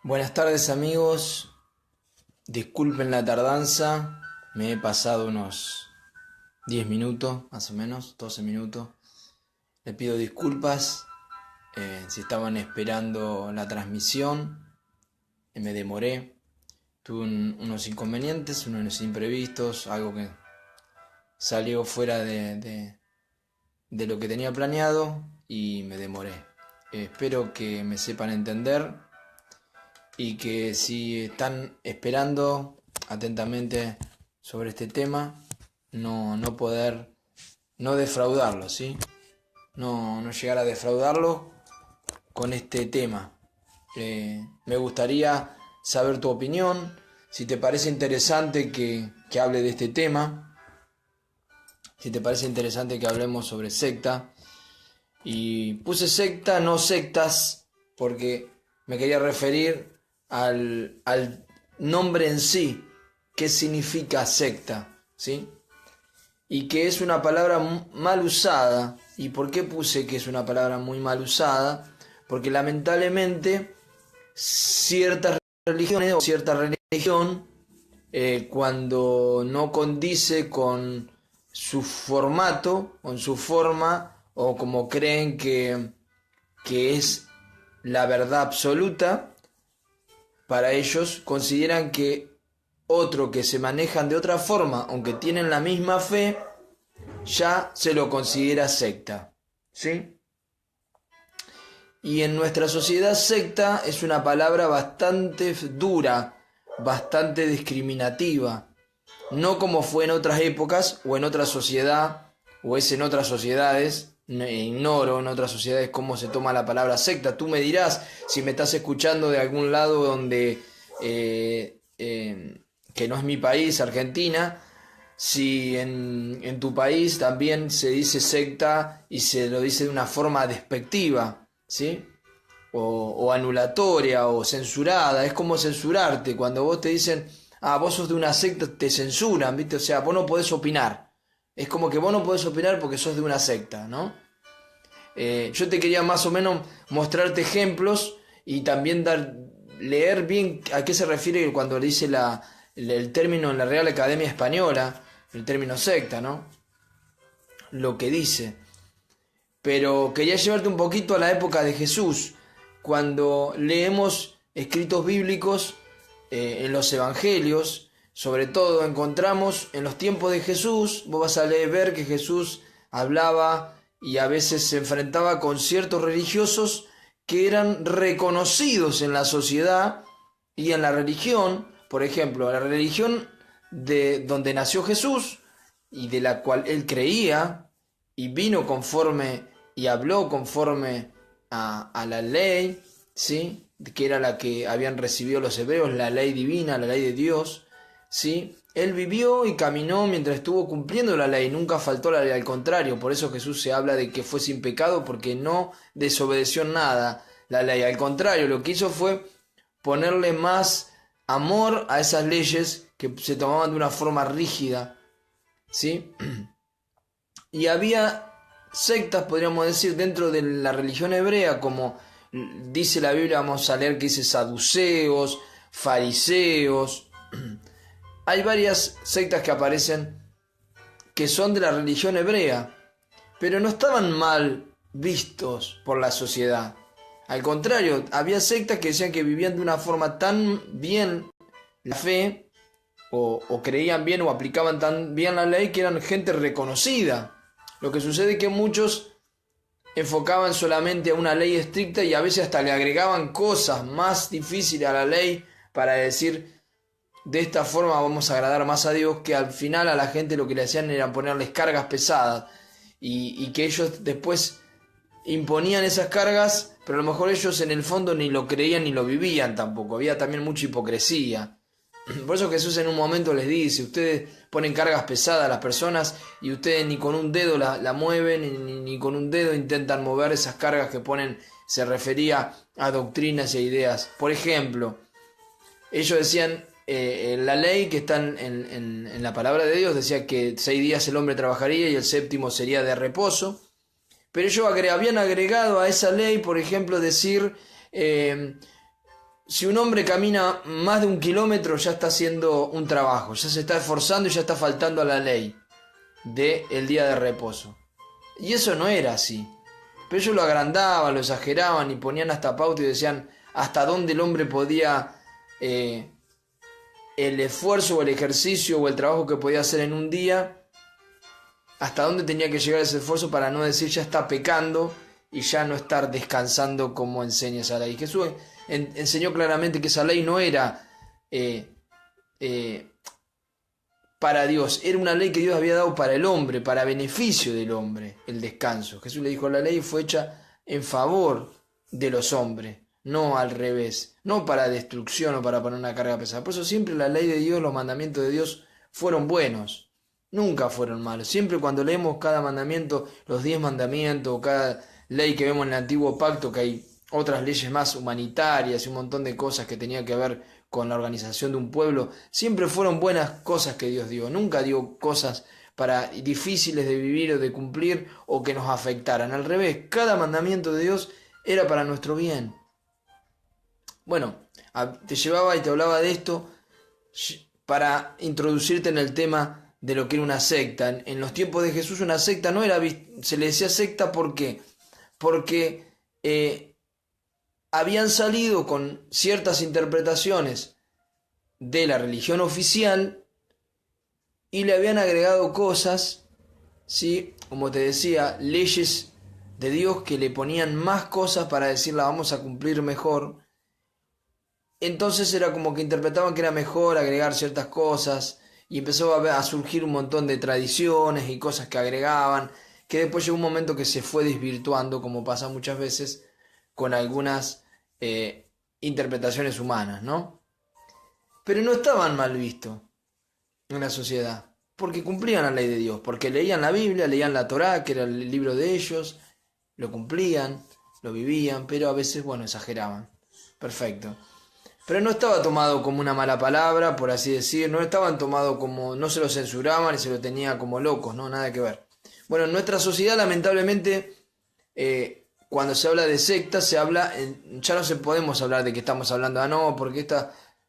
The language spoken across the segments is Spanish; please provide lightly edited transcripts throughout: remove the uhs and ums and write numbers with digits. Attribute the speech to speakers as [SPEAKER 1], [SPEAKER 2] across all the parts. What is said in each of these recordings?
[SPEAKER 1] Buenas tardes amigos, disculpen la tardanza, me he pasado unos 10 minutos, más o menos, 12 minutos. Les pido disculpas si estaban esperando la transmisión, me demoré, tuve unos inconvenientes, unos imprevistos, algo que salió fuera de lo que tenía planeado y me demoré. Espero que me sepan entender y que si están esperando atentamente sobre este tema, no defraudarlos, ¿sí? No llegar a defraudarlos con este tema. Me gustaría saber tu opinión, si te parece interesante que hable de este tema, si te parece interesante que hablemos sobre secta. Y puse secta, no sectas, porque me quería referir al nombre en sí, qué significa secta, ¿sí? Y que es una palabra mal usada. ¿Y por qué puse que es una palabra muy mal usada? Porque lamentablemente ciertas religiones o cierta religión, cuando no condice con su formato, con su forma, o como creen que es la verdad absoluta, para ellos consideran que otro que se manejan de otra forma, aunque tienen la misma fe, ya se lo considera secta, ¿sí? Y en nuestra sociedad secta es una palabra bastante dura, bastante discriminativa, no como fue en otras épocas o en otra sociedad, o es en otras sociedades. Ignoro en otras sociedades cómo se toma la palabra secta. Tú me dirás si me estás escuchando de algún lado donde que no es mi país, Argentina, si en tu país también se dice secta y se lo dice de una forma despectiva, ¿sí? O anulatoria o censurada. Es como censurarte. Cuando vos te dicen, vos sos de una secta, te censuran, ¿viste? O sea, vos no podés opinar. Es como que vos no podés opinar porque sos de una secta, ¿no? Yo te quería más o menos mostrarte ejemplos y también leer bien a qué se refiere cuando dice el término en la Real Academia Española, el término secta, ¿no? Lo que dice. Pero quería llevarte un poquito a la época de Jesús, cuando leemos escritos bíblicos en los evangelios. Sobre todo encontramos en los tiempos de Jesús, vos vas a ver que Jesús hablaba y a veces se enfrentaba con ciertos religiosos que eran reconocidos en la sociedad y en la religión. Por ejemplo, la religión de donde nació Jesús y de la cual él creía y vino conforme y habló conforme a la ley, ¿sí? Que era la que habían recibido los hebreos, la ley divina, la ley de Dios. ¿Sí? Él vivió y caminó mientras estuvo cumpliendo la ley, nunca faltó la ley, al contrario. Por eso Jesús se habla de que fue sin pecado, porque no desobedeció nada la ley. Al contrario, lo que hizo fue ponerle más amor a esas leyes que se tomaban de una forma rígida, ¿sí? Y había sectas, podríamos decir, dentro de la religión hebrea, como dice la Biblia, vamos a leer que dice saduceos, fariseos. Hay varias sectas que aparecen que son de la religión hebrea, pero no estaban mal vistos por la sociedad. Al contrario, había sectas que decían que vivían de una forma tan bien la fe, o creían bien o aplicaban tan bien la ley, que eran gente reconocida. Lo que sucede es que muchos enfocaban solamente a una ley estricta y a veces hasta le agregaban cosas más difíciles a la ley para decir, de esta forma vamos a agradar más a Dios, que al final a la gente lo que le hacían era ponerles cargas pesadas y que ellos después imponían esas cargas, pero a lo mejor ellos en el fondo ni lo creían ni lo vivían tampoco. Había también mucha hipocresía. Por eso Jesús en un momento les dice, ustedes ponen cargas pesadas a las personas y ustedes ni con un dedo la mueven, ni con un dedo intentan mover esas cargas que ponen. Se refería a doctrinas e ideas. Por ejemplo, ellos decían, la ley que está en la palabra de Dios decía que 6 días el hombre trabajaría y el séptimo sería de reposo. Pero ellos habían agregado a esa ley, por ejemplo, decir si un hombre camina más de 1 kilómetro ya está haciendo un trabajo, ya se está esforzando y ya está faltando a la ley del día de reposo. Y eso no era así. Pero ellos lo agrandaban, lo exageraban y ponían hasta pauta y decían hasta dónde el hombre podía, el esfuerzo o el ejercicio o el trabajo que podía hacer en un día, hasta dónde tenía que llegar ese esfuerzo para no decir ya está pecando y ya no estar descansando como enseña esa ley. Jesús enseñó claramente que esa ley no era para Dios, era una ley que Dios había dado para el hombre, para beneficio del hombre, el descanso. Jesús le dijo, la ley fue hecha en favor de los hombres, no al revés, no para destrucción o para poner una carga pesada. Por eso siempre la ley de Dios, los mandamientos de Dios fueron buenos, nunca fueron malos. Siempre cuando leemos cada mandamiento, los 10 mandamientos o cada ley que vemos en el Antiguo Pacto, que hay otras leyes más humanitarias y un montón de cosas que tenían que ver con la organización de un pueblo, siempre fueron buenas cosas que Dios dio. Nunca dio cosas difíciles de vivir o de cumplir o que nos afectaran. Al revés, cada mandamiento de Dios era para nuestro bien. Bueno, te llevaba y te hablaba de esto para introducirte en el tema de lo que era una secta. En los tiempos de Jesús una secta no era, se le decía secta, ¿por qué? Porque habían salido con ciertas interpretaciones de la religión oficial y le habían agregado cosas, ¿sí? Como te decía, leyes de Dios que le ponían más cosas para decir la vamos a cumplir mejor. Entonces era como que interpretaban que era mejor agregar ciertas cosas y empezó a surgir un montón de tradiciones y cosas que agregaban, que después llegó un momento que se fue desvirtuando, como pasa muchas veces con algunas interpretaciones humanas, ¿no? Pero no estaban mal vistos en la sociedad, porque cumplían la ley de Dios, porque leían la Biblia, leían la Torá, que era el libro de ellos, lo cumplían, lo vivían, pero a veces, bueno, exageraban. Perfecto. Pero no estaba tomado como una mala palabra, por así decir, no estaban tomados como, no se lo censuraban y se lo tenía como locos, no, nada que ver. Bueno, en nuestra sociedad lamentablemente, cuando se habla de sectas, se habla, ya no se podemos hablar de que estamos hablando, no, porque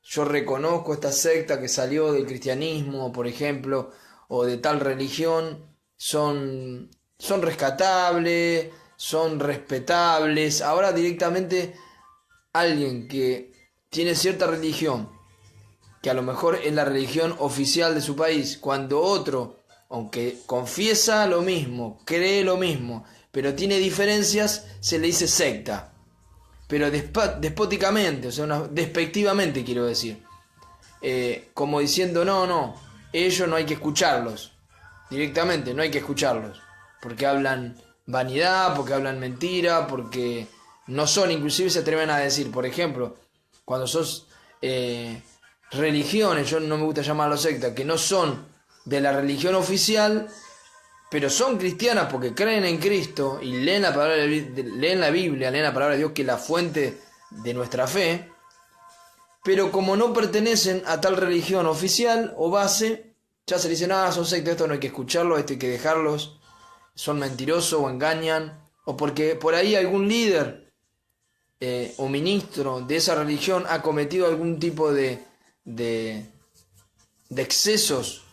[SPEAKER 1] yo reconozco esta secta que salió del cristianismo, por ejemplo, o de tal religión, son rescatables, son respetables. Ahora directamente alguien que tiene cierta religión, que a lo mejor es la religión oficial de su país, cuando otro, aunque confiesa lo mismo, cree lo mismo, pero tiene diferencias, se le dice secta. Pero despóticamente, o sea, despectivamente quiero decir. Como diciendo, no, ellos no hay que escucharlos. Directamente, no hay que escucharlos. Porque hablan vanidad, porque hablan mentira, porque no son, inclusive se atreven a decir, por ejemplo, cuando sos religiones, yo no me gusta llamarlo secta, que no son de la religión oficial, pero son cristianas porque creen en Cristo y leen la palabra, leen la Biblia, leen la palabra de Dios, que es la fuente de nuestra fe, pero como no pertenecen a tal religión oficial o base, ya se dicen, son sectas, esto no hay que escucharlo, esto hay que dejarlos, son mentirosos o engañan, o porque por ahí algún líder o ministro de esa religión ha cometido algún tipo de excesos,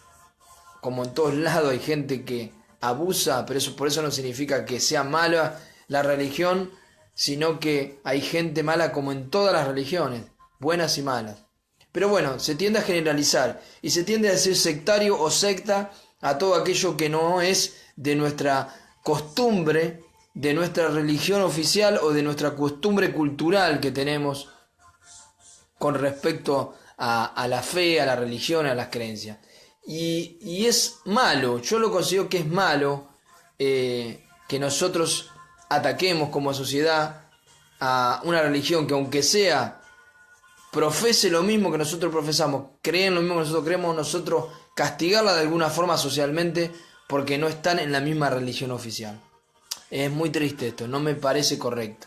[SPEAKER 1] como en todos lados hay gente que abusa, pero por eso no significa que sea mala la religión, sino que hay gente mala como en todas las religiones, buenas y malas. Pero bueno, se tiende a generalizar y se tiende a decir sectario o secta a todo aquello que no es de nuestra costumbre, de nuestra religión oficial o de nuestra costumbre cultural que tenemos con respecto a la fe, a la religión, a las creencias. Y es malo, yo lo considero que es malo que nosotros ataquemos como sociedad a una religión que, aunque sea, profese lo mismo que nosotros profesamos, creen lo mismo que nosotros creemos, nosotros castigarla de alguna forma socialmente porque no están en la misma religión oficial. Es muy triste esto, no me parece correcto.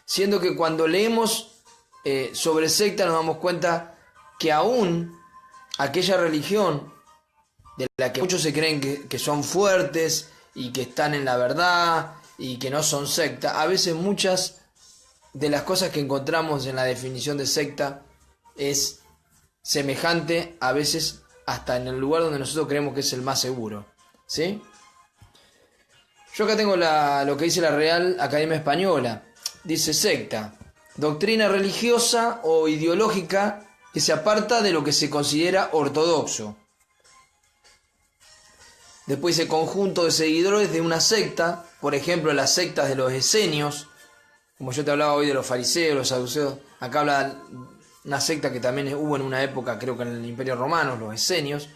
[SPEAKER 1] Siendo que cuando leemos sobre secta nos damos cuenta que aún aquella religión de la que muchos se creen que son fuertes y que están en la verdad y que no son secta, a veces muchas de las cosas que encontramos en la definición de secta es semejante a veces hasta en el lugar donde nosotros creemos que es el más seguro, ¿sí? Yo acá tengo lo que dice la Real Academia Española. Dice secta: doctrina religiosa o ideológica que se aparta de lo que se considera ortodoxo. Después dice conjunto de seguidores de una secta, por ejemplo las sectas de los esenios, como yo te hablaba hoy de los fariseos, los saduceos. Acá habla una secta que también hubo en una época, creo que en el Imperio Romano, los esenios.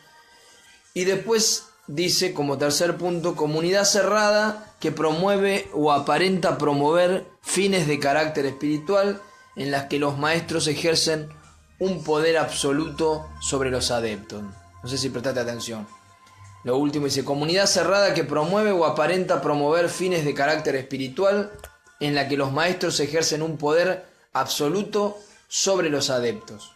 [SPEAKER 1] Y después dice, como tercer punto, comunidad cerrada que promueve o aparenta promover fines de carácter espiritual en las que los maestros ejercen un poder absoluto sobre los adeptos. No sé si prestaste atención. Lo último dice, comunidad cerrada que promueve o aparenta promover fines de carácter espiritual en la que los maestros ejercen un poder absoluto sobre los adeptos.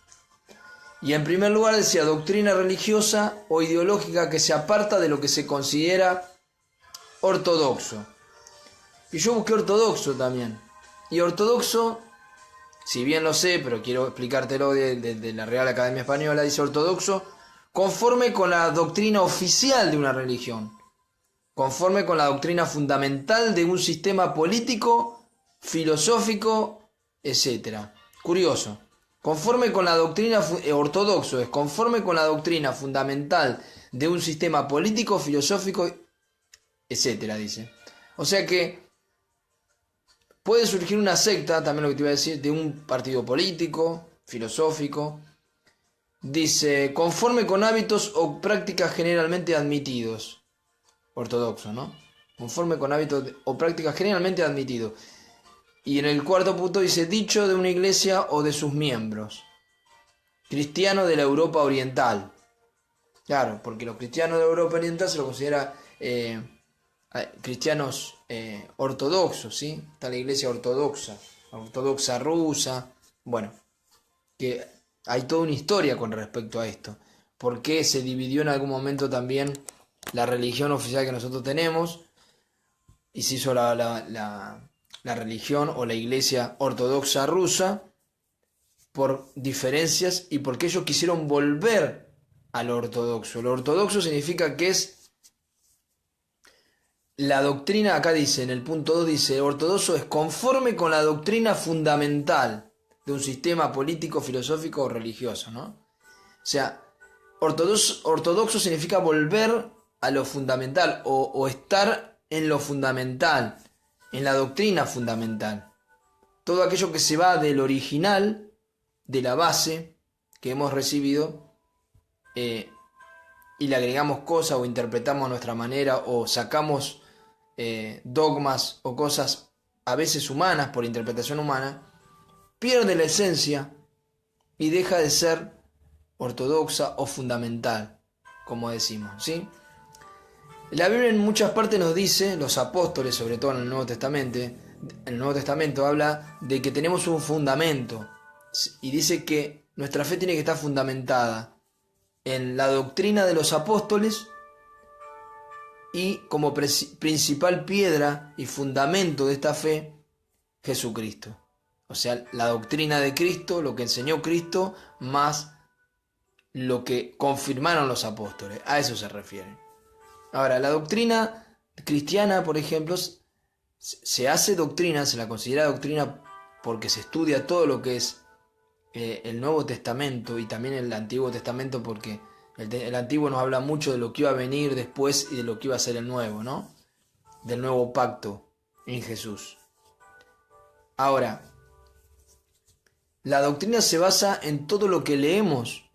[SPEAKER 1] Y en primer lugar decía doctrina religiosa o ideológica que se aparta de lo que se considera ortodoxo. Y yo busqué ortodoxo también. Y ortodoxo, si bien lo sé, pero quiero explicártelo de la Real Academia Española, dice ortodoxo conforme con la doctrina oficial de una religión, conforme con la doctrina fundamental de un sistema político, filosófico, etc. Curioso. Conforme con la doctrina ortodoxo es conforme con la doctrina fundamental de un sistema político, filosófico, etc. dice. O sea que puede surgir una secta, también lo que te iba a decir, de un partido político, filosófico. Dice, conforme con hábitos o prácticas generalmente admitidos. Ortodoxo, ¿no? Conforme con hábitos o prácticas generalmente admitidos. Y en el cuarto punto dice, dicho de una iglesia o de sus miembros. Cristiano de la Europa Oriental. Claro, porque los cristianos de la Europa Oriental se lo considera cristianos ortodoxos, ¿sí? Está la iglesia ortodoxa rusa. Bueno, que hay toda una historia con respecto a esto. ¿Por qué se dividió en algún momento también la religión oficial que nosotros tenemos? Y se hizo la religión o la iglesia ortodoxa rusa por diferencias y porque ellos quisieron volver al ortodoxo. Lo ortodoxo significa que es la doctrina, acá dice, en el punto 2 dice, ortodoxo es conforme con la doctrina fundamental de un sistema político, filosófico o religioso, ¿no? O sea, ortodoxo significa volver a lo fundamental o estar en lo fundamental, en la doctrina fundamental. Todo aquello que se va del original, de la base que hemos recibido, y le agregamos cosas o interpretamos a nuestra manera o sacamos dogmas o cosas a veces humanas por interpretación humana, pierde la esencia y deja de ser ortodoxa o fundamental, como decimos, ¿sí? La Biblia en muchas partes nos dice, los apóstoles, sobre todo en el Nuevo Testamento habla de que tenemos un fundamento y dice que nuestra fe tiene que estar fundamentada en la doctrina de los apóstoles y como principal piedra y fundamento de esta fe, Jesucristo. O sea, la doctrina de Cristo, lo que enseñó Cristo, más lo que confirmaron los apóstoles. A eso se refiere. Ahora, la doctrina cristiana, por ejemplo, se hace doctrina, se la considera doctrina porque se estudia todo lo que es el Nuevo Testamento y también el Antiguo Testamento, porque el Antiguo nos habla mucho de lo que iba a venir después y de lo que iba a ser el Nuevo, ¿no? Del nuevo pacto en Jesús. Ahora, la doctrina se basa en todo lo que leemos,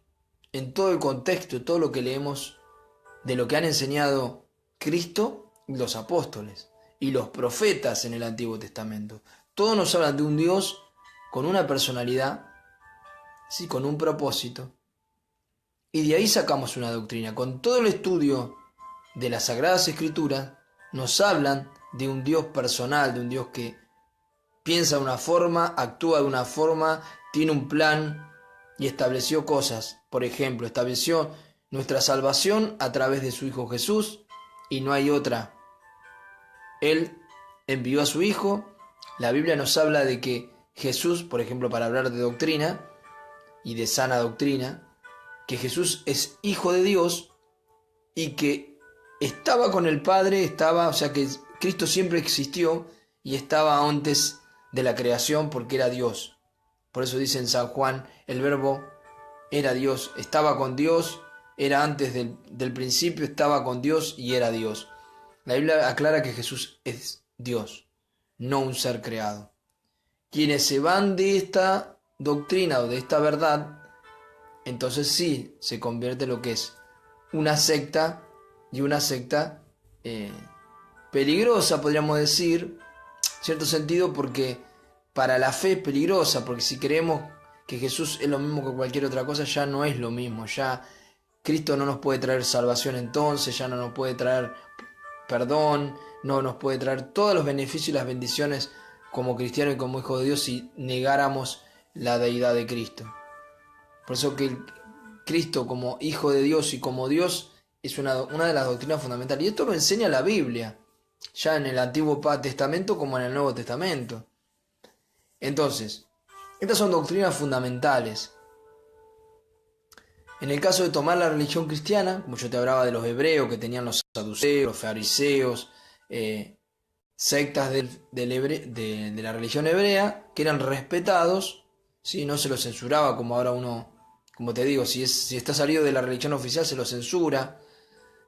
[SPEAKER 1] en todo el contexto, todo lo que leemos de lo que han enseñado Cristo y los apóstoles y los profetas en el Antiguo Testamento. Todos nos hablan de un Dios con una personalidad, sí, con un propósito, y de ahí sacamos una doctrina. Con todo el estudio de las Sagradas Escrituras nos hablan de un Dios personal, de un Dios que piensa de una forma, actúa de una forma, tiene un plan y estableció cosas. Por ejemplo, estableció nuestra salvación a través de su Hijo Jesús y no hay otra. Él envió a su Hijo. La Biblia nos habla de que Jesús, por ejemplo, para hablar de doctrina y de sana doctrina, que Jesús es hijo de Dios y que estaba con el Padre, o sea que Cristo siempre existió y estaba antes de la creación porque era Dios. Por eso dice en San Juan, el Verbo era Dios, estaba con Dios, era antes del principio, estaba con Dios y era Dios. La Biblia aclara que Jesús es Dios, no un ser creado. Quienes se van de esta doctrina o de esta verdad, entonces sí se convierte en lo que es una secta, y una secta peligrosa, podríamos decir, en cierto sentido, porque para la fe es peligrosa, porque si creemos que Jesús es lo mismo que cualquier otra cosa, ya no es lo mismo, ya Cristo no nos puede traer salvación entonces, ya no nos puede traer perdón, no nos puede traer todos los beneficios y las bendiciones como cristiano y como hijo de Dios si negáramos la deidad de Cristo. Por eso que Cristo como hijo de Dios y como Dios es una de las doctrinas fundamentales. Y esto lo enseña la Biblia, ya en el Antiguo Testamento como en el Nuevo Testamento. Entonces, estas son doctrinas fundamentales. En el caso de tomar la religión cristiana, como yo te hablaba de los hebreos que tenían los saduceos, los fariseos, sectas de la religión hebrea, que eran respetados, ¿sí? No se los censuraba como ahora uno, como te digo, si está salido de la religión oficial se lo censura,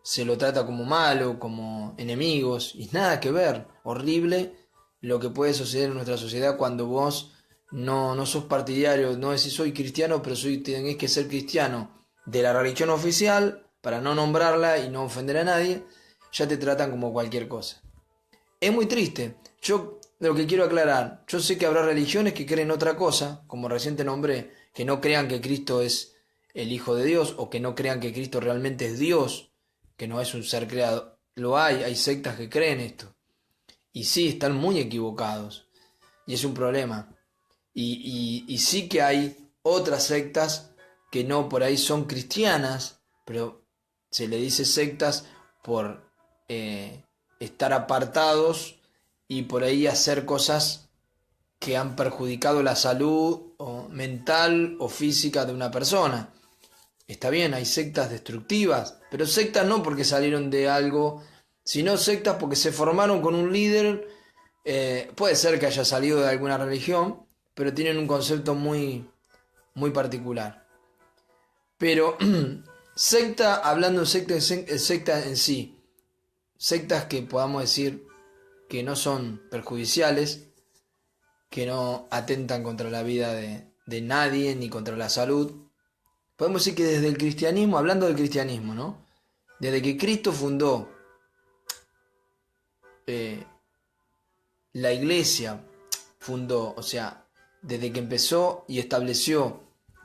[SPEAKER 1] se lo trata como malo, como enemigos, y nada que ver, horrible lo que puede suceder en nuestra sociedad cuando vos no sos partidario, no decís soy cristiano, pero tenés que ser cristiano de la religión oficial para no nombrarla y no ofender a nadie, ya te tratan como cualquier cosa. Es muy triste. Yo lo que quiero aclarar, yo sé que habrá religiones que creen otra cosa, como recién te nombré, que no crean que Cristo es el Hijo de Dios o que no crean que Cristo realmente es Dios, que no es un ser creado. Lo hay sectas que creen esto. Y sí, están muy equivocados. Y es un problema. Y sí que hay otras sectas que no por ahí son cristianas, pero se le dice sectas por estar apartados y por ahí hacer cosas que han perjudicado la salud o mental o física de una persona. Está bien, hay sectas destructivas, pero sectas no porque salieron de algo, sino sectas porque se formaron con un líder, puede ser que haya salido de alguna religión, pero tienen un concepto muy, muy particular. Pero secta, hablando de secta en sí, sectas que podamos decir que no son perjudiciales, que no atentan contra la vida de nadie ni contra la salud. Podemos decir que desde el cristianismo, hablando del cristianismo, ¿no? Desde que Cristo fundó la iglesia, o sea, desde que empezó y estableció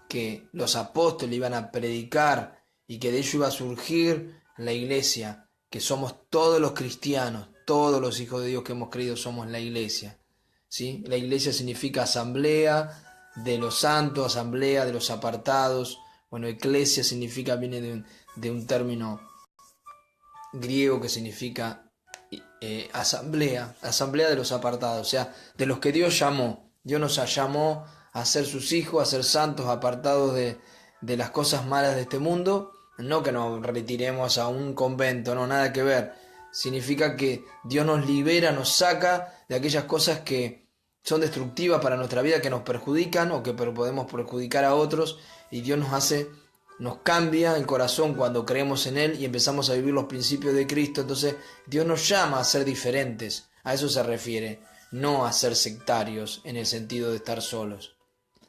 [SPEAKER 1] que los apóstoles iban a predicar y que de ello iba a surgir la iglesia, que somos todos los cristianos, todos los hijos de Dios que hemos creído somos la iglesia, ¿sí? La iglesia significa asamblea de los santos, asamblea de los apartados. Bueno, eclesia viene de un término griego que significa asamblea de los apartados, o sea, de los que Dios llamó. Dios nos llamó a ser sus hijos, a ser santos, apartados de las cosas malas de este mundo. No que nos retiremos a un convento, no, nada que ver. Significa que Dios nos libera, nos saca de aquellas cosas que son destructivas para nuestra vida, que nos perjudican o que podemos perjudicar a otros, y Dios nos cambia el corazón cuando creemos en Él y empezamos a vivir los principios de Cristo. Entonces Dios nos llama a ser diferentes, a eso se refiere, no a ser sectarios en el sentido de estar solos.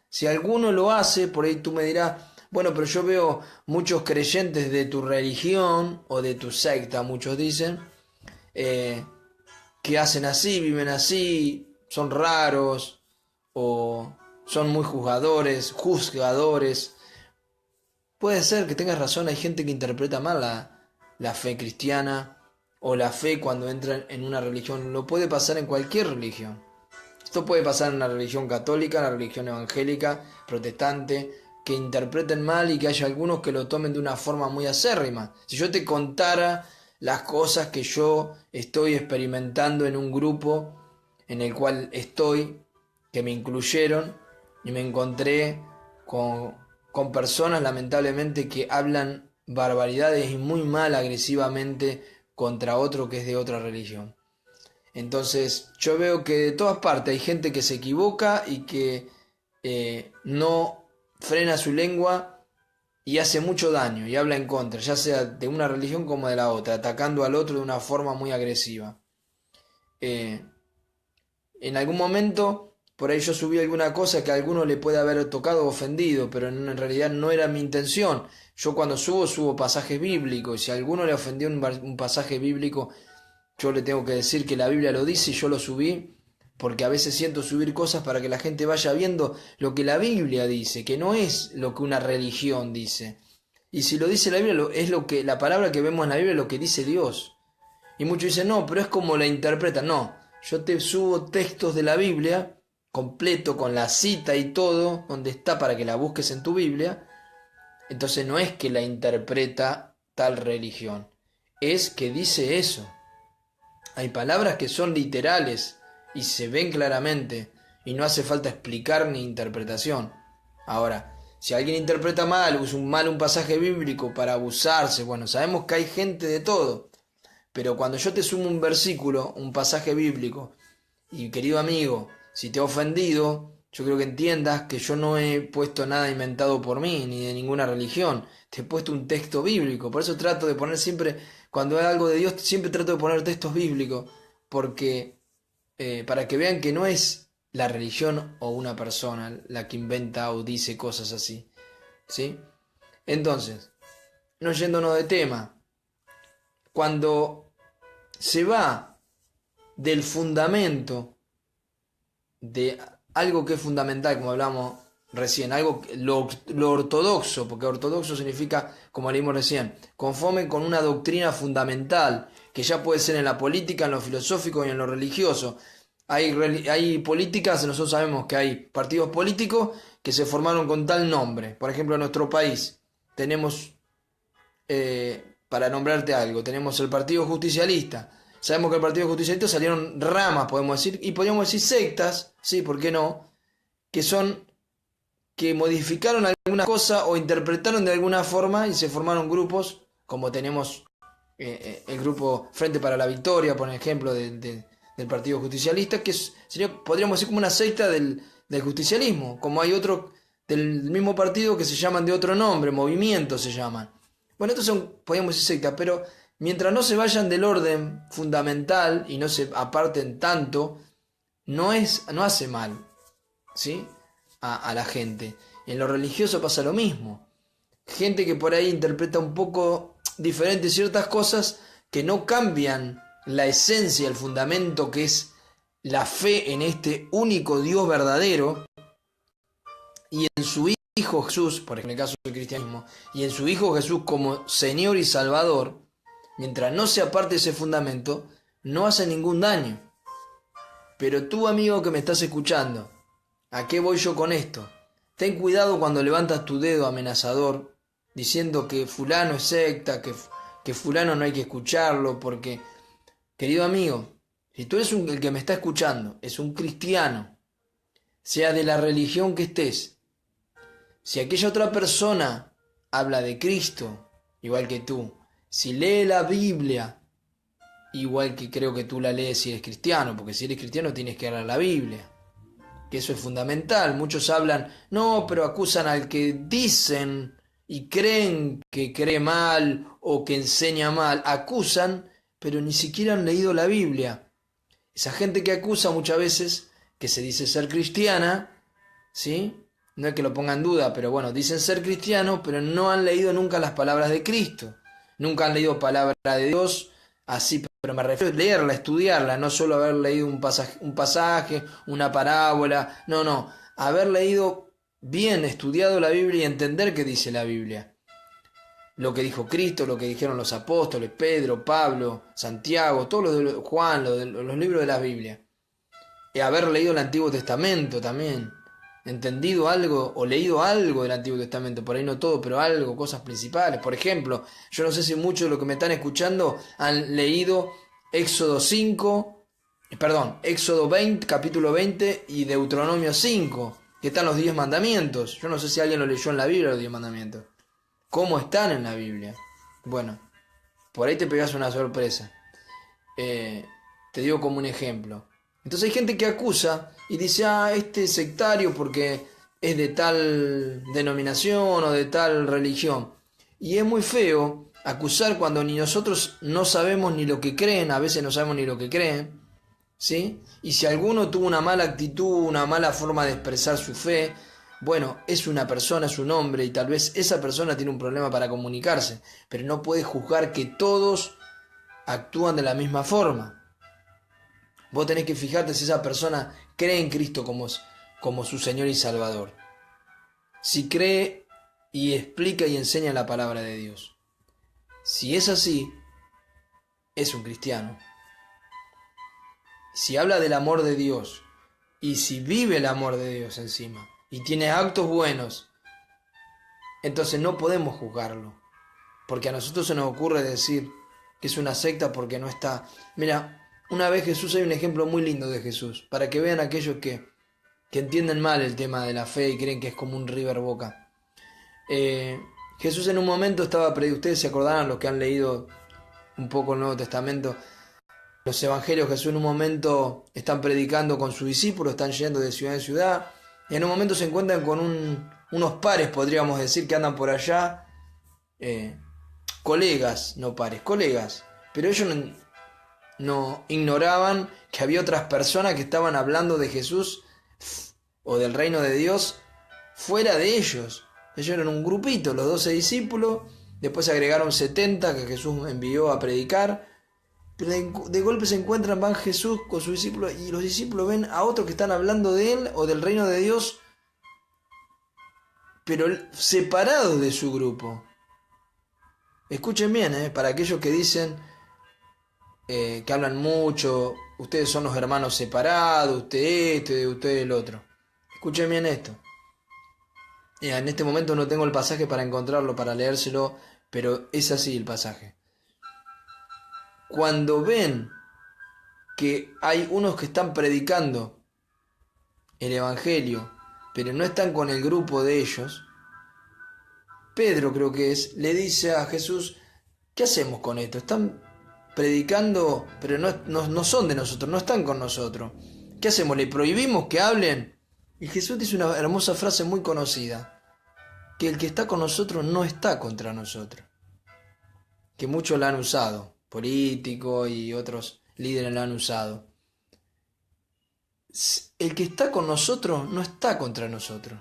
[SPEAKER 1] Si alguno lo hace, por ahí tú me dirás, bueno, pero yo veo muchos creyentes de tu religión o de tu secta, muchos dicen, que hacen así, viven así, son raros o son muy juzgadores. Puede ser que tengas razón, hay gente que interpreta mal la fe cristiana o la fe cuando entra en una religión. Lo puede pasar en cualquier religión. Esto puede pasar en una religión católica, en una religión evangélica, protestante, que interpreten mal y que haya algunos que lo tomen de una forma muy acérrima. Si yo te contara las cosas que yo estoy experimentando en un grupo en el cual estoy, que me incluyeron y me encontré con personas lamentablemente que hablan barbaridades y muy mal agresivamente contra otro que es de otra religión. Entonces yo veo que de todas partes hay gente que se equivoca y que no frena su lengua y hace mucho daño y habla en contra, ya sea de una religión como de la otra, atacando al otro de una forma muy agresiva. En algún momento, por ahí yo subí alguna cosa que a alguno le puede haber tocado o ofendido, pero en realidad no era mi intención. Yo cuando subo pasajes bíblicos, y si a alguno le ofendió un pasaje bíblico, yo le tengo que decir que la Biblia lo dice y yo lo subí, porque a veces siento subir cosas para que la gente vaya viendo lo que la Biblia dice, que no es lo que una religión dice. Y si lo dice la Biblia, es lo que la palabra que vemos en la Biblia, es lo que dice Dios. Y muchos dicen, no, pero es como la interpretan. No, yo te subo textos de la Biblia, completo, con la cita y todo, donde está para que la busques en tu Biblia. Entonces no es que la interpreta tal religión, es que dice eso. Hay palabras que son literales y se ven claramente y no hace falta explicar ni interpretación. Ahora, si alguien interpreta mal, usa un pasaje bíblico para abusarse, bueno, sabemos que hay gente de todo, pero cuando yo te sumo un versículo, un pasaje bíblico, y querido amigo, si te ha ofendido, yo creo que entiendas que yo no he puesto nada inventado por mí, ni de ninguna religión, te he puesto un texto bíblico, por eso trato de poner siempre, cuando hay algo de Dios, siempre trato de poner textos bíblicos, porque para que vean que no es la religión o una persona la que inventa o dice cosas así, ¿sí? Entonces, no yéndonos de tema, cuando se va del fundamento de algo que es fundamental, como hablamos recién, algo lo ortodoxo, porque ortodoxo significa, como leímos recién, conforme con una doctrina fundamental, que ya puede ser en la política, en lo filosófico y en lo religioso. Hay políticas, nosotros sabemos que hay partidos políticos que se formaron con tal nombre. Por ejemplo, en nuestro país tenemos, para nombrarte algo, tenemos el Partido Justicialista. Sabemos que el Partido Justicialista salieron ramas, podemos decir, y podríamos decir sectas, sí, ¿por qué no? Que modificaron alguna cosa o interpretaron de alguna forma y se formaron grupos, como tenemos el grupo Frente para la Victoria, por ejemplo, del Partido Justicialista, que podríamos decir como una secta del justicialismo, como hay otro del mismo partido que se llaman de otro nombre, movimientos se llaman. Bueno, estos podríamos decir sectas, pero mientras no se vayan del orden fundamental y no se aparten tanto, no hace mal, ¿sí? A la gente. En lo religioso pasa lo mismo. Gente que por ahí interpreta un poco diferente ciertas cosas que no cambian la esencia, el fundamento que es la fe en este único Dios verdadero y en su Hijo Jesús, por ejemplo en el caso del cristianismo, y en su Hijo Jesús como Señor y Salvador. Mientras no se aparte ese fundamento, no hace ningún daño. Pero tú, amigo que me estás escuchando, ¿a qué voy yo con esto? Ten cuidado cuando levantas tu dedo amenazador, diciendo que fulano es secta, que fulano no hay que escucharlo, porque, querido amigo, si tú eres el que me está escuchando, es un cristiano, sea de la religión que estés, si aquella otra persona habla de Cristo, igual que tú, si lee la Biblia, igual que creo que tú la lees si eres cristiano, porque si eres cristiano tienes que leer la Biblia, que eso es fundamental. Muchos hablan, no, pero acusan al que dicen y creen que cree mal o que enseña mal, acusan, pero ni siquiera han leído la Biblia. Esa gente que acusa muchas veces, que se dice ser cristiana, ¿sí? No es que lo ponga en duda, pero bueno, dicen ser cristianos, pero no han leído nunca las palabras de Cristo. Nunca han leído palabra de Dios, así, pero me refiero a leerla, estudiarla, no solo haber leído un pasaje, una parábola, no, haber leído bien, estudiado la Biblia y entender qué dice la Biblia. Lo que dijo Cristo, lo que dijeron los apóstoles, Pedro, Pablo, Santiago, todos los de Juan, los libros de la Biblia. Y haber leído el Antiguo Testamento también. Entendido algo o leído algo del Antiguo Testamento, por ahí no todo, pero algo, cosas principales. Por ejemplo, yo no sé si muchos de los que me están escuchando han leído Éxodo 5 Perdón, Éxodo 20, capítulo 20 y Deuteronomio 5, que están los 10 mandamientos. Yo no sé si alguien lo leyó en la Biblia, los 10 mandamientos. ¿Cómo están en la Biblia? Bueno, por ahí te pegas una sorpresa. Te digo como un ejemplo. Entonces hay gente que acusa y dice, este es sectario porque es de tal denominación o de tal religión. Y es muy feo acusar cuando ni nosotros no sabemos ni lo que creen, a veces no sabemos ni lo que creen, ¿sí? Y si alguno tuvo una mala actitud, una mala forma de expresar su fe, bueno, es una persona, es un hombre y tal vez esa persona tiene un problema para comunicarse, pero no puede juzgar que todos actúan de la misma forma. Vos tenés que fijarte si esa persona cree en Cristo como su Señor y Salvador. Si cree y explica y enseña la palabra de Dios. Si es así, es un cristiano. Si habla del amor de Dios y si vive el amor de Dios encima y tiene actos buenos, entonces no podemos juzgarlo. Porque a nosotros se nos ocurre decir que es una secta porque no está. Mira, una vez Jesús, hay un ejemplo muy lindo de Jesús, para que vean aquellos que entienden mal el tema de la fe y creen que es como un River Boca. Jesús en un momento estaba ustedes se acordarán, los que han leído un poco el Nuevo Testamento, los evangelios, Jesús en un momento están predicando con sus discípulos, están yendo de ciudad en ciudad, y en un momento se encuentran con unos pares, podríamos decir, que andan por allá, colegas, no pares, colegas, pero ellos no ignoraban que había otras personas que estaban hablando de Jesús o del reino de Dios fuera de ellos. Ellos eran un grupito, los 12 discípulos, después se agregaron 70 que Jesús envió a predicar, pero de golpe se encuentran, van Jesús con sus discípulos y los discípulos ven a otros que están hablando de él o del reino de Dios, pero separados de su grupo. Escuchen bien, para aquellos que dicen que hablan mucho, ustedes son los hermanos separados, usted el otro. Escuchen bien esto. En este momento no tengo el pasaje para encontrarlo, para leérselo, pero es así el pasaje. Cuando ven que hay unos que están predicando el Evangelio, pero no están con el grupo de ellos, Pedro creo que es, le dice a Jesús, ¿qué hacemos con esto? Están predicando, pero no son de nosotros, no están con nosotros. ¿Qué hacemos? ¿Le prohibimos que hablen? Y Jesús dice una hermosa frase muy conocida, que el que está con nosotros no está contra nosotros, que muchos la han usado, políticos y otros líderes la han usado. El que está con nosotros no está contra nosotros.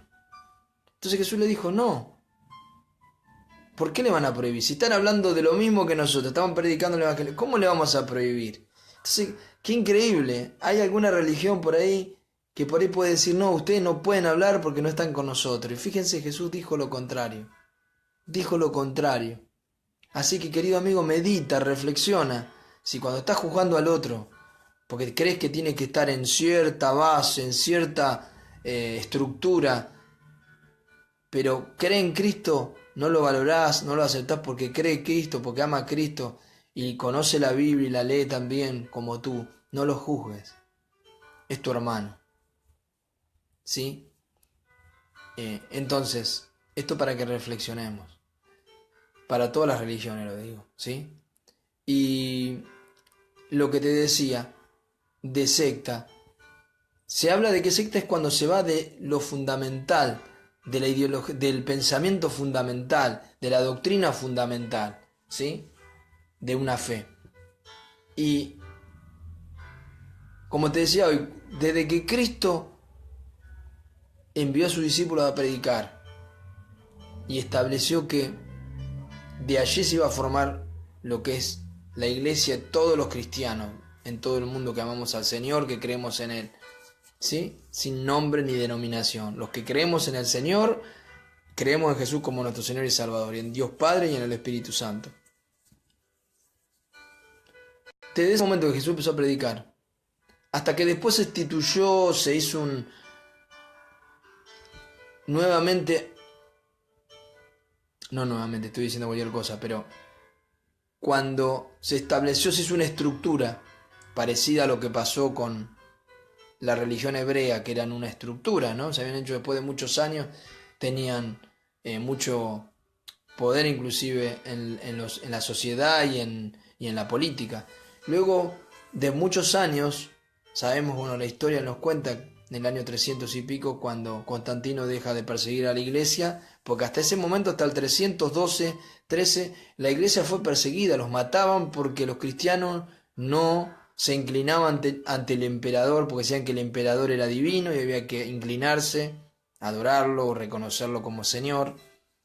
[SPEAKER 1] Entonces Jesús le dijo, no. ¿Por qué le van a prohibir? Si están hablando de lo mismo que nosotros, estaban predicando el Evangelio, ¿cómo le vamos a prohibir? Entonces, qué increíble. Hay alguna religión por ahí que por ahí puede decir, no, ustedes no pueden hablar porque no están con nosotros. Y fíjense, Jesús dijo lo contrario. Dijo lo contrario. Así que, querido amigo, medita, reflexiona. Si cuando estás juzgando al otro, porque crees que tiene que estar en cierta base, en cierta estructura, pero cree en Cristo, no lo valorás, no lo aceptás porque cree en Cristo, porque ama a Cristo y conoce la Biblia y la lee también como tú, no lo juzgues. Es tu hermano. ¿Sí? Entonces, esto para que reflexionemos. Para todas las religiones lo digo, ¿sí? Y lo que te decía de secta, se habla de que secta es cuando se va de lo fundamental, de la ideología, del pensamiento fundamental, de la doctrina fundamental, ¿sí? De una fe. Y como te decía hoy, desde que Cristo envió a sus discípulos a predicar y estableció que de allí se iba a formar lo que es la iglesia de todos los cristianos en todo el mundo que amamos al Señor, que creemos en Él, ¿sí? Sin nombre ni denominación. Los que creemos en el Señor, creemos en Jesús como nuestro Señor y Salvador, y en Dios Padre y en el Espíritu Santo. Desde ese momento que Jesús empezó a predicar, hasta que después se instituyó, se hizo nuevamente, estoy diciendo cualquier cosa, pero cuando se estableció, se hizo una estructura parecida a lo que pasó con la religión hebrea, que eran una estructura, ¿no? Se habían hecho después de muchos años, tenían mucho poder inclusive en la sociedad y en la política. Luego de muchos años, sabemos, bueno, la historia nos cuenta en el año 300 y pico, cuando Constantino deja de perseguir a la iglesia, porque hasta ese momento, hasta el 313, la iglesia fue perseguida, los mataban porque los cristianos no se inclinaban ante el emperador, porque decían que el emperador era divino y había que inclinarse, adorarlo o reconocerlo como Señor.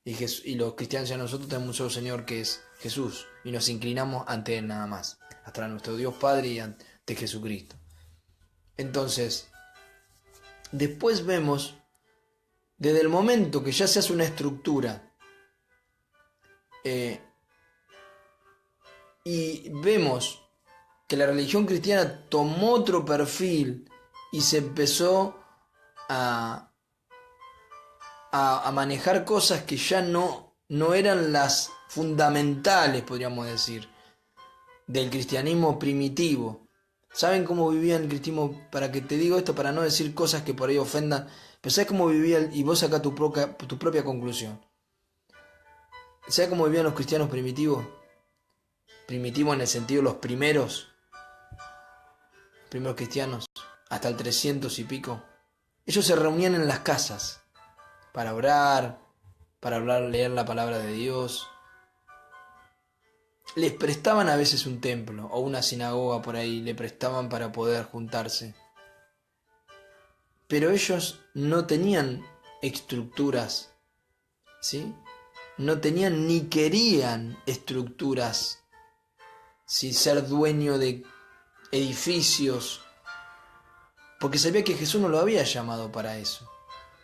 [SPEAKER 1] Y los cristianos decían, nosotros tenemos un solo Señor que es Jesús, y nos inclinamos ante Él nada más, hasta nuestro Dios Padre y ante Jesucristo. Entonces, después vemos, desde el momento que ya se hace una estructura, y vemos que la religión cristiana tomó otro perfil y se empezó a manejar cosas que ya no eran las fundamentales, podríamos decir, del cristianismo primitivo. ¿Saben cómo vivía el cristianismo? Para que te digo esto, para no decir cosas que por ahí ofendan, pero ¿sabes cómo vivía? Y vos sacás tu propia conclusión. ¿Sabes cómo vivían los cristianos primitivos? Primitivos en el sentido de los primeros cristianos, hasta el 300 y pico. Ellos se reunían en las casas para orar, leer la palabra de Dios. Les prestaban a veces un templo o una sinagoga por ahí, le prestaban para poder juntarse. Pero ellos no tenían estructuras, ¿sí? No tenían ni querían estructuras, ¿sí? Ser dueño de edificios, porque sabía que Jesús no lo había llamado para eso,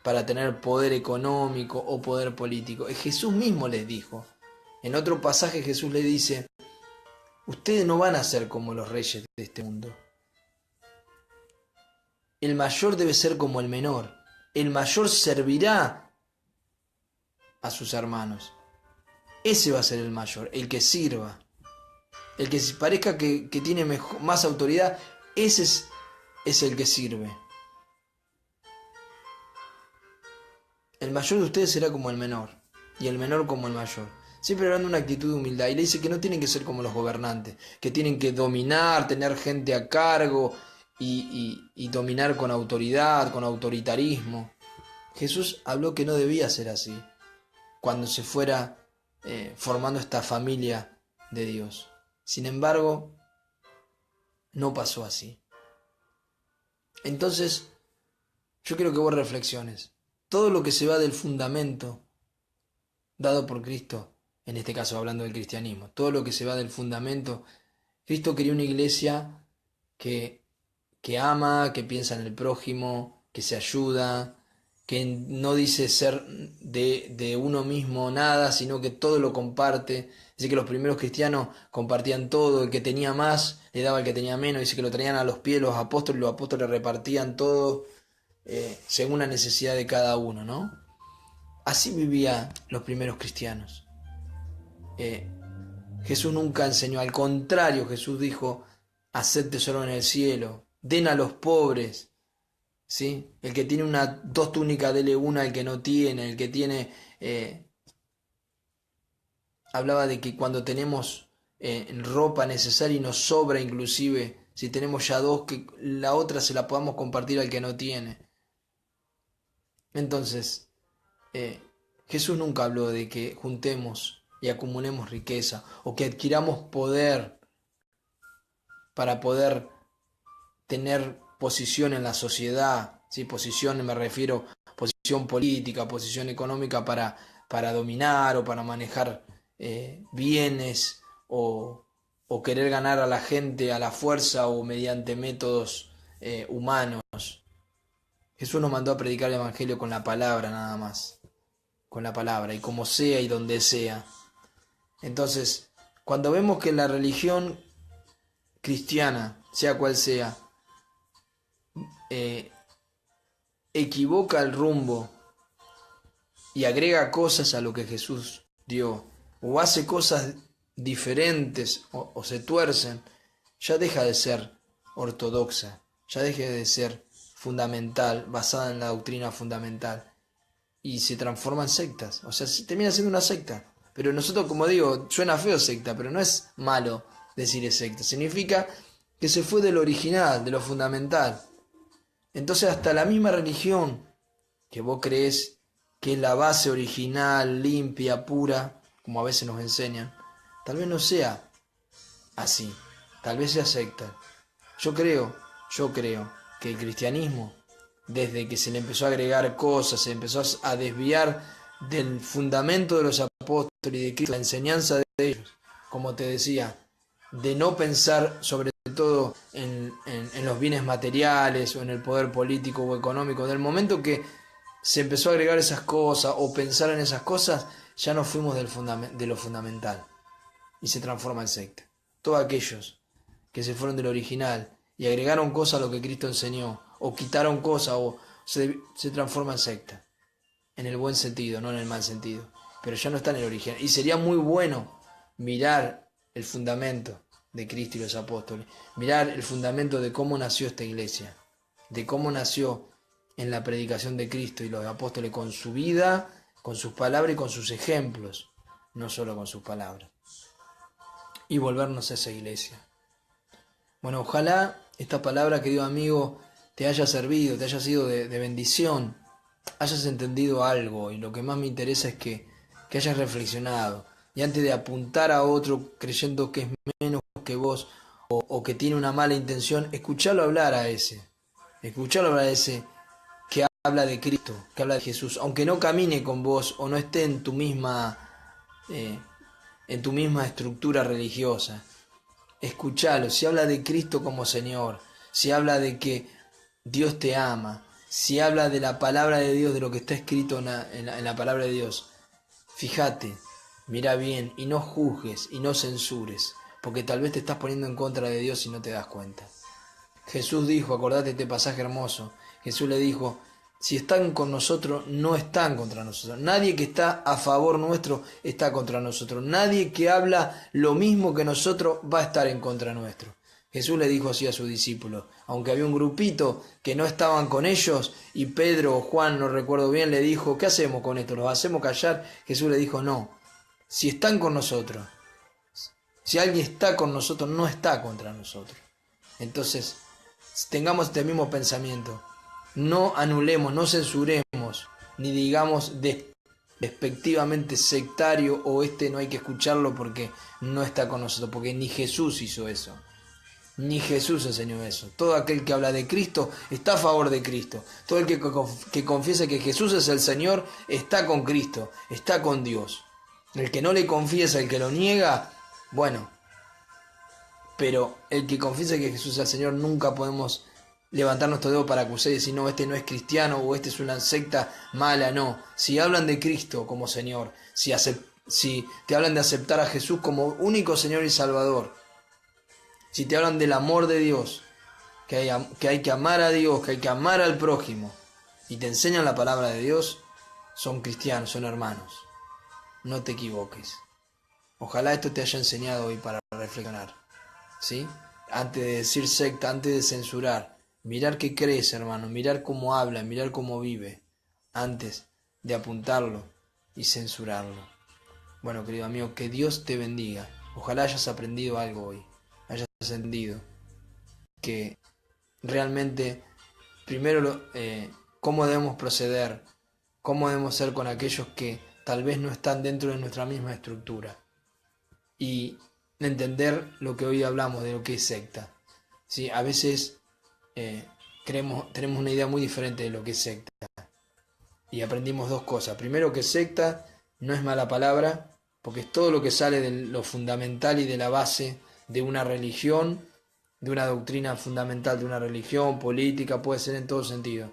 [SPEAKER 1] para tener poder económico o poder político. Jesús mismo les dijo. En otro pasaje Jesús le dice, ustedes no van a ser como los reyes de este mundo. El mayor debe ser como el menor. El mayor servirá a sus hermanos. Ese va a ser el mayor, el que sirva. El que parezca que tiene más autoridad, ese es el que sirve. El mayor de ustedes será como el menor, y el menor como el mayor. Siempre hablando de una actitud de humildad. Y le dice que no tienen que ser como los gobernantes, que tienen que dominar, tener gente a cargo y dominar con autoridad, con autoritarismo. Jesús habló que no debía ser así cuando se fuera formando esta familia de Dios. Sin embargo, no pasó así. Entonces, yo quiero que vos reflexiones. Todo lo que se va del fundamento dado por Cristo, en este caso hablando del cristianismo, todo lo que se va del fundamento, Cristo quería una iglesia que ama, que piensa en el prójimo, que se ayuda, que no dice ser de uno mismo nada, sino que todo lo comparte. Dice que los primeros cristianos compartían todo, el que tenía más le daba al que tenía menos, dice que lo traían a los pies los apóstoles repartían todo según la necesidad de cada uno, ¿no? Así vivían los primeros cristianos. Jesús nunca enseñó, al contrario, Jesús dijo, haced tesoro en el cielo, den a los pobres, ¿sí? El que tiene dos túnicas, dele una al que no tiene, el que tiene... hablaba de que cuando tenemos ropa necesaria y nos sobra inclusive, si tenemos ya dos, que la otra se la podamos compartir al que no tiene. Entonces, Jesús nunca habló de que juntemos y acumulemos riqueza o que adquiramos poder para poder tener posición en la sociedad, ¿sí? Posición, me refiero posición política, posición económica para dominar o para manejar bienes o querer ganar a la gente a la fuerza o mediante métodos humanos. Jesús nos mandó a predicar el Evangelio con la palabra nada más, con la palabra, y como sea y donde sea. Entonces, cuando vemos que la religión cristiana, sea cual sea, equivoca el rumbo y agrega cosas a lo que Jesús dio, o hace cosas diferentes o se tuercen, ya deja de ser ortodoxa, ya deje de ser fundamental, basada en la doctrina fundamental, y se transforma en sectas. O sea, termina siendo una secta. Pero nosotros, como digo, suena feo secta, pero no es malo decir es secta. Significa que se fue del original, de lo fundamental. Entonces hasta la misma religión que vos crees que es la base original, limpia, pura, como a veces nos enseñan, tal vez no sea así. Tal vez sea secta. Yo creo que el cristianismo, desde que se le empezó a agregar cosas, se empezó a desviar del fundamento de los apóstoles y de Cristo, la enseñanza de ellos, como te decía, de no pensar sobre todo en los bienes materiales o en el poder político o económico, del momento que se empezó a agregar esas cosas o pensar en esas cosas, ya nos fuimos de lo fundamental y se transforma en secta. Todos aquellos que se fueron del original y agregaron cosas a lo que Cristo enseñó, o quitaron cosas, o se transforma en secta, en el buen sentido, no en el mal sentido, pero ya no está en el original. Y sería muy bueno mirar el fundamento de Cristo y los apóstoles, mirar el fundamento de cómo nació esta iglesia, de cómo nació en la predicación de Cristo y los apóstoles, con su vida, con sus palabras y con sus ejemplos, no solo con sus palabras, y volvernos a esa iglesia. Bueno, ojalá esta palabra, querido amigo, te haya servido, te haya sido de bendición, hayas entendido algo, y lo que más me interesa es que hayas reflexionado, y antes de apuntar a otro creyendo que es menos que vos o que tiene una mala intención, escuchalo hablar a ese que habla de Cristo, que habla de Jesús, aunque no camine con vos o no esté en tu misma estructura religiosa. Escuchalo, si habla de Cristo como Señor, si habla de que Dios te ama, si habla de la palabra de Dios, de lo que está escrito en la palabra de Dios, fíjate, mira bien y no juzgues y no censures, porque tal vez te estás poniendo en contra de Dios y no te das cuenta. Jesús dijo, acordate este pasaje hermoso, Jesús le dijo, si están con nosotros, no están contra nosotros. Nadie que está a favor nuestro está contra nosotros. Nadie que habla lo mismo que nosotros va a estar en contra nuestro. Jesús le dijo así a sus discípulos, aunque había un grupito que no estaban con ellos, y Pedro o Juan, no recuerdo bien, le dijo, ¿qué hacemos con esto? ¿Los hacemos callar? Jesús le dijo, no, si están con nosotros, si alguien está con nosotros, no está contra nosotros. Entonces, tengamos este mismo pensamiento. No anulemos, no censuremos, ni digamos despectivamente sectario o no hay que escucharlo porque no está con nosotros, porque ni Jesús hizo eso, ni Jesús enseñó eso. Todo aquel que habla de Cristo está a favor de Cristo. Todo el que confiesa que Jesús es el Señor está con Cristo, está con Dios. El que no le confiesa, el que lo niega, bueno, pero el que confiesa que Jesús es el Señor, nunca podemos levantar nuestro dedo para acusar y decir, no, este no es cristiano o este es una secta mala, no. Si hablan de Cristo como Señor, si te hablan de aceptar a Jesús como único Señor y Salvador, si te hablan del amor de Dios, que hay que amar a Dios, que hay que amar al prójimo, y te enseñan la palabra de Dios, son cristianos, son hermanos. No te equivoques. Ojalá esto te haya enseñado hoy para reflexionar, ¿sí? Antes de decir secta, antes de censurar, mirar qué crees, hermano, mirar cómo habla, mirar cómo vive, antes de apuntarlo y censurarlo. Bueno, querido amigo, que Dios te bendiga. Ojalá hayas aprendido algo hoy, hayas entendido que realmente, primero, cómo debemos proceder, cómo debemos ser con aquellos que tal vez no están dentro de nuestra misma estructura. Y entender lo que hoy hablamos de lo que es secta. ¿Sí? A veces tenemos una idea muy diferente de lo que es secta. Y aprendimos dos cosas. Primero, que secta no es mala palabra, porque es todo lo que sale de lo fundamental y de la base de una religión, de una doctrina fundamental de una religión, política, puede ser en todo sentido.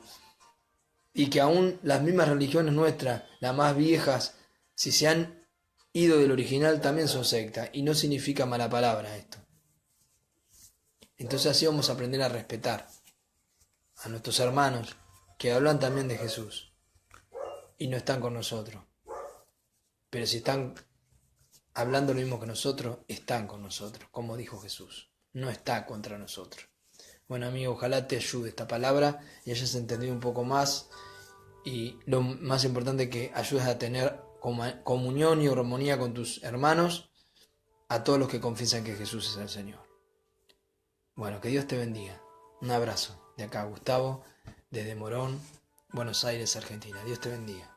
[SPEAKER 1] Y que aún las mismas religiones nuestras, las más viejas, si se han ido del original, también son sectas, y no significa mala palabra esto. Entonces así vamos a aprender a respetar a nuestros hermanos que hablan también de Jesús y no están con nosotros, pero si están hablando lo mismo que nosotros, están con nosotros, como dijo Jesús, no está contra nosotros. Bueno, amigo, ojalá te ayude esta palabra y hayas entendido un poco más. Y lo más importante, que ayudes a tener comunión y armonía con tus hermanos, a todos los que confiesan que Jesús es el Señor. Bueno, que Dios te bendiga. Un abrazo. De acá, Gustavo, desde Morón, Buenos Aires, Argentina. Dios te bendiga.